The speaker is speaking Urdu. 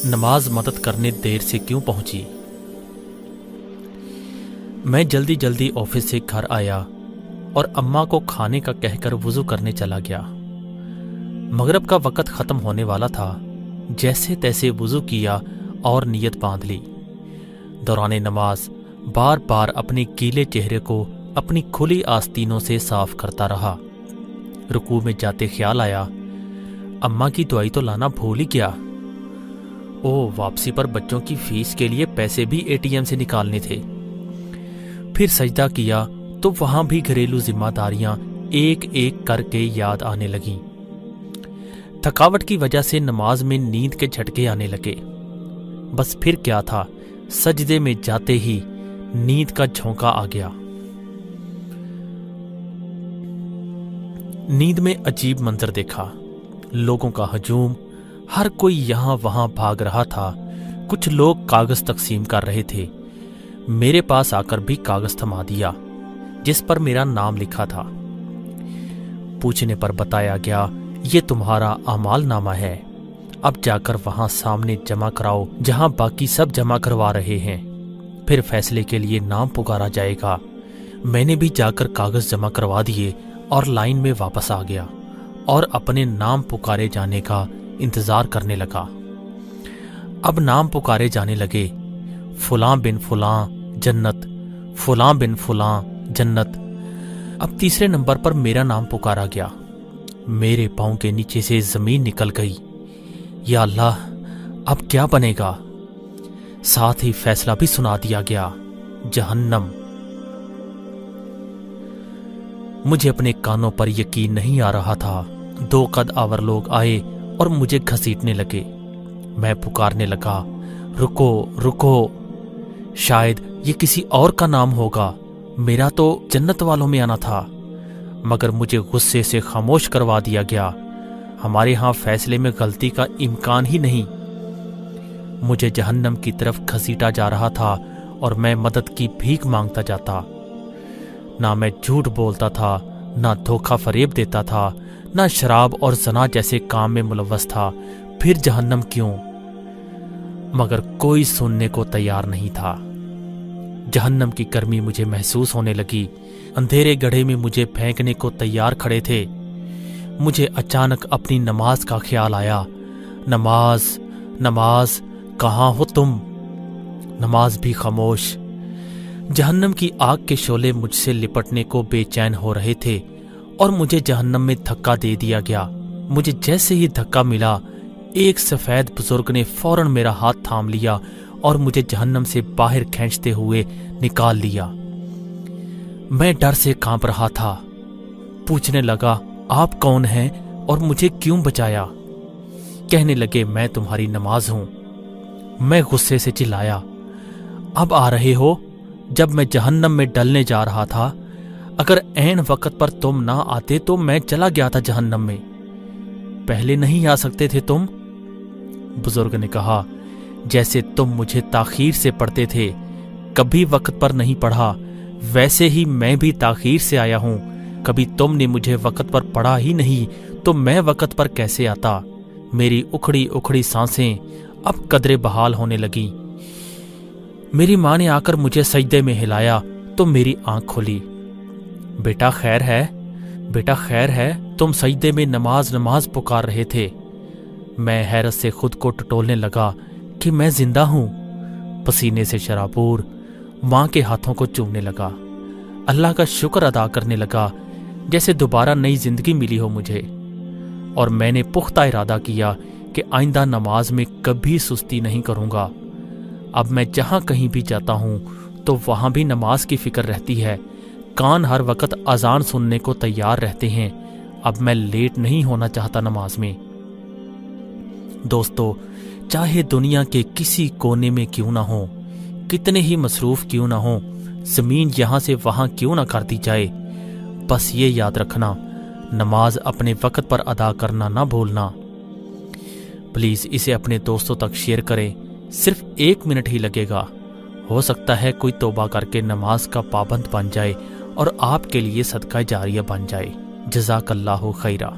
نماز مدد کرنے دیر سے کیوں پہنچی؟ میں جلدی جلدی آفس سے گھر آیا اور اماں کو کھانے کا کہہ کر وضو کرنے چلا گیا۔ مغرب کا وقت ختم ہونے والا تھا۔ جیسے تیسے وضو کیا اور نیت باندھ لی۔ دوران نماز بار بار اپنے گیلے چہرے کو اپنی کھلی آستینوں سے صاف کرتا رہا۔ رکوع میں جاتے خیال آیا، اماں کی دعائی تو لانا بھول ہی گیا۔ واپسی پر بچوں کی فیس کے لیے پیسے بھی ATM سے نکالنے تھے۔ پھر سجدہ کیا تو وہاں بھی گھریلو ذمہ داریاں ایک ایک کر کے یاد آنے لگیں۔ تھکاوٹ کی وجہ سے نماز میں نیند کے جھٹکے آنے لگے۔ بس پھر کیا تھا، سجدے میں جاتے ہی نیند کا جھونکا آ گیا۔ نیند میں عجیب منظر دیکھا، لوگوں کا ہجوم، ہر کوئی یہاں وہاں بھاگ رہا تھا۔ کچھ لوگ کاغذ تقسیم کر رہے تھے۔ میرے پاس آ کر بھی کاغذ تھما دیا جس پر میرا نام لکھا تھا۔ پوچھنے پر بتایا گیا یہ تمہارا اعمال نامہ ہے، اب جا کر وہاں سامنے جمع کراؤ جہاں باقی سب جمع کروا رہے ہیں، پھر فیصلے کے لیے نام پکارا جائے گا۔ میں نے بھی جا کر کاغذ جمع کروا دیے اور لائن میں واپس آ گیا اور اپنے نام پکارے جانے کا انتظار کرنے لگا۔ اب نام پکارے جانے لگے، فلاں بن فلاں جنت، فلاں بن فلاں جنت۔ اب تیسرے نمبر پر میرا نام پکارا گیا۔ میرے پاؤں کے نیچے سے زمین نکل گئی۔ یا اللہ، اب کیا بنے گا؟ ساتھ ہی فیصلہ بھی سنا دیا گیا، جہنم۔ مجھے اپنے کانوں پر یقین نہیں آ رہا تھا۔ 2 قد آور لوگ آئے اور مجھے گھسیٹنے لگے۔ میں پکارنے لگا، رکو رکو، شاید یہ کسی اور کا نام ہوگا، میرا تو جنت والوں میں آنا تھا، مگر مجھے غصے سے خاموش کروا دیا گیا۔ ہمارے ہاں فیصلے میں غلطی کا امکان ہی نہیں۔ مجھے جہنم کی طرف گھسیٹا جا رہا تھا اور میں مدد کی بھیک مانگتا جاتا۔ نہ میں جھوٹ بولتا تھا، نہ دھوکہ فریب دیتا تھا، نہ شراب اور زنا جیسے کام میں ملوث تھا۔ پھر جہنم کیوں؟ مگر کوئی سننے کو تیار نہیں تھا۔ جہنم کی گرمی مجھے محسوس ہونے لگی۔ اندھیرے گڑھے میں مجھے پھینکنے کو تیار کھڑے تھے۔ مجھے اچانک اپنی نماز کا خیال آیا۔ نماز، نماز، کہاں ہو تم؟ نماز بھی خاموش۔ جہنم کی آگ کے شعلے مجھ سے لپٹنے کو بے چین ہو رہے تھے اور مجھے جہنم میں دھکا دے دیا گیا۔ مجھے جیسے ہی دھکا ملا، ایک سفید بزرگ نے فوراً میرا ہاتھ تھام لیا اور مجھے جہنم سے باہر کھینچتے ہوئے نکال لیا۔ میں ڈر سے کانپ رہا تھا۔ پوچھنے لگا، آپ کون ہیں اور مجھے کیوں بچایا؟ کہنے لگے، میں تمہاری نماز ہوں۔ میں غصے سے چلایا، اب آ رہے ہو جب میں جہنم میں ڈلنے جا رہا تھا؟ اگر عین وقت پر تم نہ آتے تو میں چلا گیا تھا جہنم میں۔ پہلے نہیں آ سکتے تھے تم؟ بزرگ نے کہا، جیسے تم مجھے تاخیر سے پڑھتے تھے، کبھی وقت پر نہیں پڑھا، ویسے ہی میں بھی تاخیر سے آیا ہوں۔ کبھی تم نے مجھے وقت پر پڑھا ہی نہیں تو میں وقت پر کیسے آتا؟ میری اکھڑی اکھڑی سانسیں اب قدرے بحال ہونے لگیں۔ میری ماں نے آ کر مجھے سجدے میں ہلایا تو میری آنکھ کھلی۔ بیٹا خیر ہے، بیٹا خیر ہے، تم سجدے میں نماز نماز پکار رہے تھے۔ میں حیرت سے خود کو ٹٹولنے لگا کہ میں زندہ ہوں۔ پسینے سے شرابور ماں کے ہاتھوں کو چومنے لگا، اللہ کا شکر ادا کرنے لگا جیسے دوبارہ نئی زندگی ملی ہو مجھے۔ اور میں نے پختہ ارادہ کیا کہ آئندہ نماز میں کبھی سستی نہیں کروں گا۔ اب میں جہاں کہیں بھی جاتا ہوں تو وہاں بھی نماز کی فکر رہتی ہے، کان ہر وقت اذان سننے کو تیار رہتے ہیں۔ اب میں لیٹ نہیں ہونا چاہتا نماز میں۔ دوستو، چاہے دنیا کے کسی کونے میں کیوں نہ ہو، کتنے ہی مصروف کیوں نہ ہو، زمین یہاں سے وہاں کیوں نہ کر دی جائے، بس یہ یاد رکھنا، نماز اپنے وقت پر ادا کرنا نہ بھولنا۔ پلیز اسے اپنے دوستوں تک شیئر کریں، صرف 1 منٹ ہی لگے گا، ہو سکتا ہے کوئی توبہ کر کے نماز کا پابند بن جائے اور آپ کے لیے صدقہ جاریہ بن جائے۔ جزاک اللہ خیرہ۔